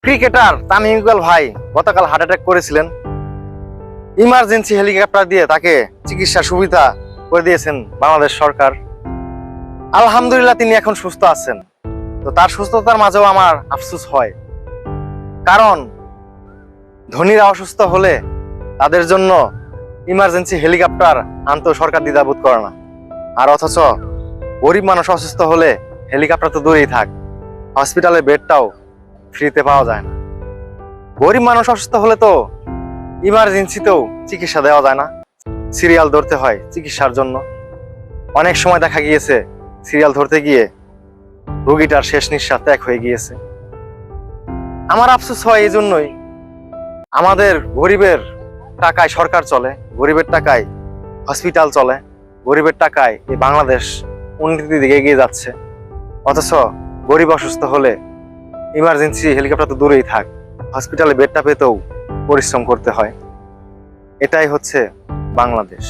Cricketer Tamim Iqbal ভাই গতকাল heart attack করেছিলেন। ইমার্জেন্সি হেলিকপ্টার দিয়ে তাকে চিকিৎসার সুবিধা করে দিয়েছেন বাংলাদেশ সরকার। আলহামদুলিল্লাহ তিনি এখন সুস্থ আছেন। তো তার সুস্থতার মাঝেও আমার আফসোস হয়, কারণ ধনীরা অসুস্থ হলে তাদের জন্য ইমার্জেন্সি হেলিকপ্টার আনতেও সরকার দ্বিধাবোধ করে না। আর অথচ গরিব মানুষ অসুস্থ হলে হেলিকপ্টার তো দূরেই থাক, হসপিটালের বেডটাও ফ্রিতে পাওয়া যায় না। গরিব মানুষ অসুস্থ হলে তো ইমার্জেন্সিতেও চিকিৎসা দেওয়া যায় না, সিরিয়াল ধরতে হয় চিকিৎসার জন্য। অনেক সময় দেখা গিয়েছে সিরিয়াল ধরতে গিয়ে রোগীটার শেষ নিঃশ্বাস ত্যাগ হয়ে গিয়েছে। আমার আফসোস হয় এই জন্যই, আমাদের গরিবের টাকায় সরকার চলে, গরিবের টাকায় হসপিটাল চলে, গরিবের টাকায় এই বাংলাদেশ উন্নতির দিকে এগিয়ে যাচ্ছে। অথচ গরিব অসুস্থ হলে ইমার্জেন্সি হেলিকপ্টার তো দূরেই থাক, হসপিটালে বেডটা পেতেও পরিশ্রম করতে হয়। এটাই হচ্ছে বাংলাদেশ।